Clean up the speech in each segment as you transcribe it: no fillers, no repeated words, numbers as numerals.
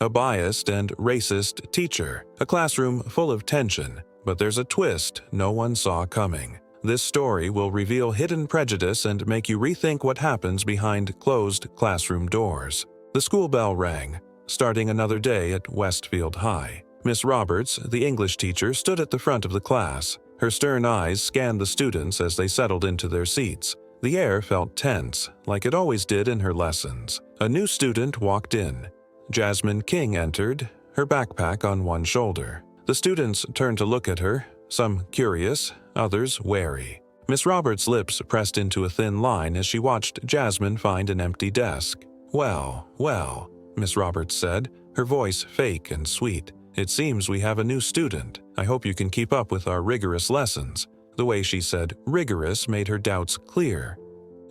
A biased and racist teacher. A classroom full of tension, but there's a twist no one saw coming. This story will reveal hidden prejudice and make you rethink what happens behind closed classroom doors. The school bell rang, starting another day at Westfield High. Miss Roberts, the English teacher, stood at the front of the class. Her stern eyes scanned the students as they settled into their seats. The air felt tense, like it always did in her lessons. A new student walked in. Jasmine King entered, her backpack on one shoulder. The students turned to look at her, some curious, others wary. Miss Roberts' lips pressed into a thin line as she watched Jasmine find an empty desk. "Well, well," Miss Roberts said, her voice fake and sweet. "It seems we have a new student. I hope you can keep up with our rigorous lessons." The way she said rigorous made her doubts clear.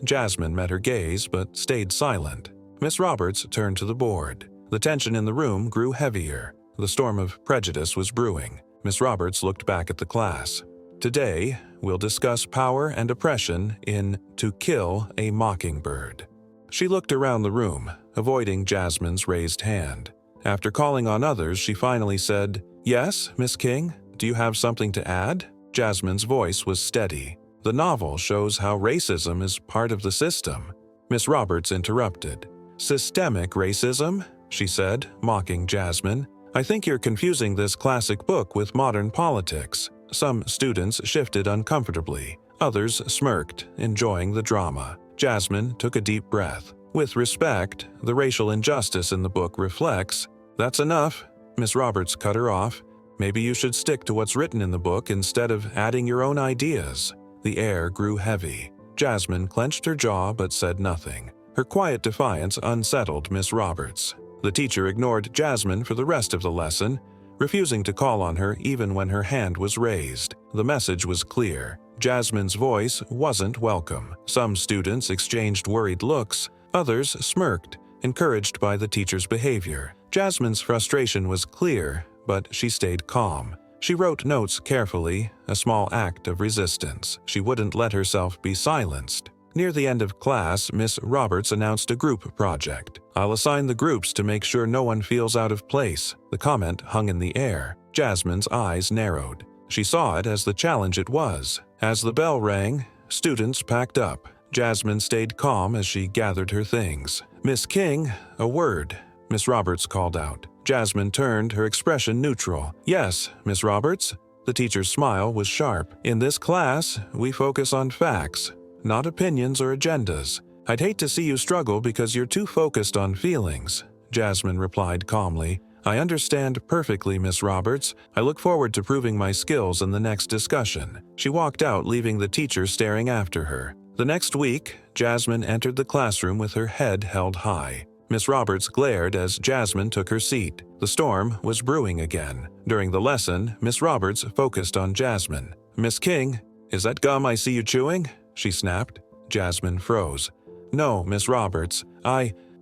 Jasmine met her gaze but stayed silent. Miss Roberts turned to the board. The tension in the room grew heavier. The storm of prejudice was brewing. Miss Roberts looked back at the class. "Today, we'll discuss power and oppression in To Kill a Mockingbird." She looked around the room, avoiding Jasmine's raised hand. After calling on others, she finally said, "Yes, Miss King, do you have something to add?" Jasmine's voice was steady. "The novel shows how racism is part of the system." Miss Roberts interrupted. "Systemic racism?" she said, mocking Jasmine. "I think you're confusing this classic book with modern politics." Some students shifted uncomfortably. Others smirked, enjoying the drama. Jasmine took a deep breath. "With respect, the racial injustice in the book reflects—" "That's enough," Miss Roberts cut her off. "Maybe you should stick to what's written in the book instead of adding your own ideas." The air grew heavy. Jasmine clenched her jaw but said nothing. Her quiet defiance unsettled Miss Roberts. The teacher ignored Jasmine for the rest of the lesson, refusing to call on her even when her hand was raised. The message was clear. Jasmine's voice wasn't welcome. Some students exchanged worried looks, others smirked, encouraged by the teacher's behavior. Jasmine's frustration was clear, but she stayed calm. She wrote notes carefully, a small act of resistance. She wouldn't let herself be silenced. Near the end of class, Miss Roberts announced a group project. "I'll assign the groups to make sure no one feels out of place." The comment hung in the air. Jasmine's eyes narrowed. She saw it as the challenge it was. As the bell rang, students packed up. Jasmine stayed calm as she gathered her things. "Miss King, a word," Miss Roberts called out. Jasmine turned, her expression neutral. "Yes, Miss Roberts." The teacher's smile was sharp. "In this class, we focus on facts, not opinions or agendas. I'd hate to see you struggle because you're too focused on feelings," Jasmine replied calmly. "I understand perfectly, Miss Roberts. I look forward to proving my skills in the next discussion." She walked out, leaving the teacher staring after her. The next week, Jasmine entered the classroom with her head held high. Miss Roberts glared as Jasmine took her seat. The storm was brewing again. During the lesson, Miss Roberts focused on Jasmine. "Miss King, is that gum I see you chewing?" she snapped. Jasmine froze. "No, Miss Roberts,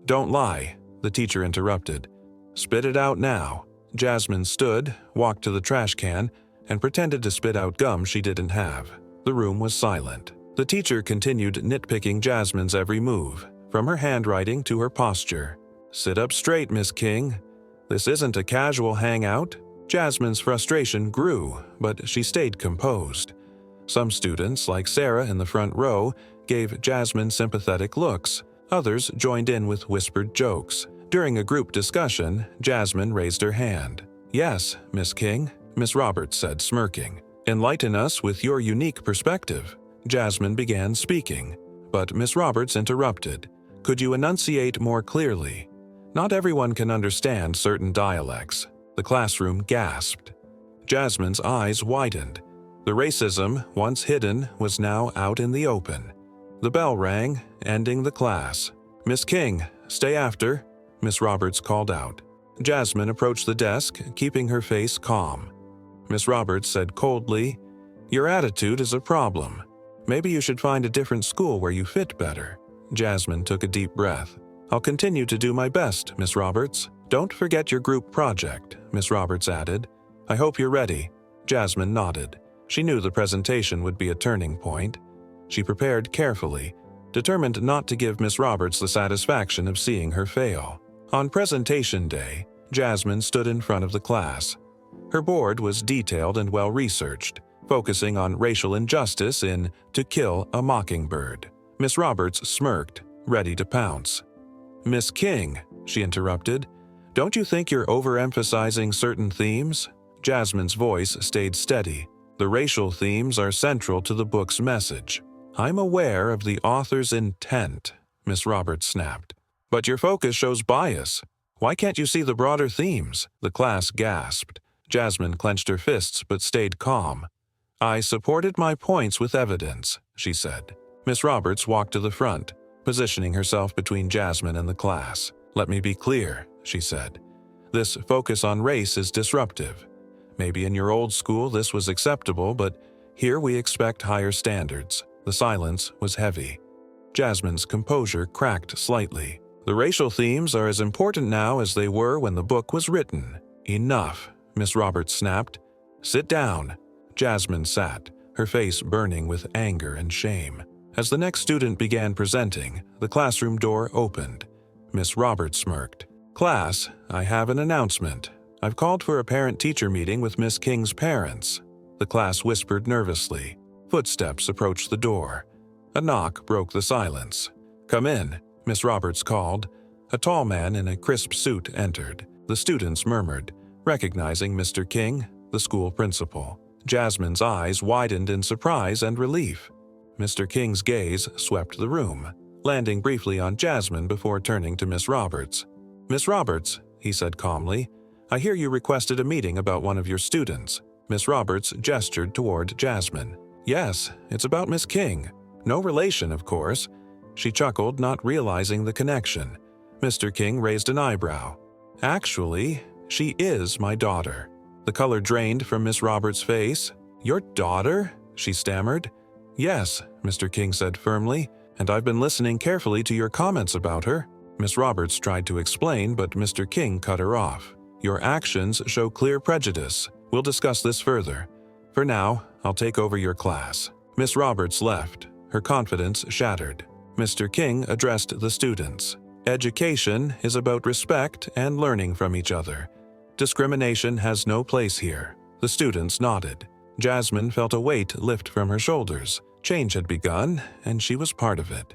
Don't lie," the teacher interrupted. "Spit it out now." Jasmine stood, walked to the trash can, and pretended to spit out gum she didn't have. The room was silent. The teacher continued nitpicking Jasmine's every move, from her handwriting to her posture. "Sit up straight, Miss King. This isn't a casual hangout." Jasmine's frustration grew, but she stayed composed. Some students, like Sarah in the front row, gave Jasmine sympathetic looks. Others joined in with whispered jokes. During a group discussion, Jasmine raised her hand. "Yes, Miss King," Miss Roberts said, smirking. "Enlighten us with your unique perspective." Jasmine began speaking, but Miss Roberts interrupted. "Could you enunciate more clearly? Not everyone can understand certain dialects." The classroom gasped. Jasmine's eyes widened. The racism, once hidden, was now out in the open. The bell rang, ending the class. "Miss King, stay after," Miss Roberts called out. Jasmine approached the desk, keeping her face calm. Miss Roberts said coldly, "Your attitude is a problem. Maybe you should find a different school where you fit better." Jasmine took a deep breath. "I'll continue to do my best, Miss Roberts." "Don't forget your group project," Miss Roberts added. "I hope you're ready." Jasmine nodded. She knew the presentation would be a turning point. She prepared carefully, determined not to give Miss Roberts the satisfaction of seeing her fail. On presentation day, Jasmine stood in front of the class. Her board was detailed and well-researched, focusing on racial injustice in To Kill a Mockingbird. Miss Roberts smirked, ready to pounce. "Miss King," she interrupted, "don't you think you're overemphasizing certain themes?" Jasmine's voice stayed steady. "The racial themes are central to the book's message." "I'm aware of the author's intent," Miss Roberts snapped. "But your focus shows bias. Why can't you see the broader themes?" The class gasped. Jasmine clenched her fists but stayed calm. "I supported my points with evidence," she said. Miss Roberts walked to the front, positioning herself between Jasmine and the class. "Let me be clear," she said. "This focus on race is disruptive. Maybe in your old school this was acceptable, but here we expect higher standards." The silence was heavy. Jasmine's composure cracked slightly. "The racial themes are as important now as they were when the book was written." "Enough," Miss Roberts snapped. "Sit down." Jasmine sat, her face burning with anger and shame. As the next student began presenting, the classroom door opened. Miss Roberts smirked. "Class, I have an announcement. I've called for a parent-teacher meeting with Miss King's parents." The class whispered nervously. Footsteps approached the door. A knock broke the silence. "Come in," Miss Roberts called. A tall man in a crisp suit entered. The students murmured, recognizing Mr. King, the school principal. Jasmine's eyes widened in surprise and relief. Mr. King's gaze swept the room, landing briefly on Jasmine before turning to Miss Roberts. "Miss Roberts," he said calmly, "I hear you requested a meeting about one of your students." Miss Roberts gestured toward Jasmine. "Yes, it's about Miss King. No relation, of course." She chuckled, not realizing the connection. Mr. King raised an eyebrow. "Actually, she is my daughter." The color drained from Miss Roberts' face. "Your daughter?" she stammered. "Yes," Mr. King said firmly, "and I've been listening carefully to your comments about her." Miss Roberts tried to explain, but Mr. King cut her off. "Your actions show clear prejudice. We'll discuss this further. For now, I'll take over your class." Miss Roberts left, her confidence shattered. Mr. King addressed the students. "Education is about respect and learning from each other. Discrimination has no place here." The students nodded. Jasmine felt a weight lift from her shoulders. Change had begun, and she was part of it.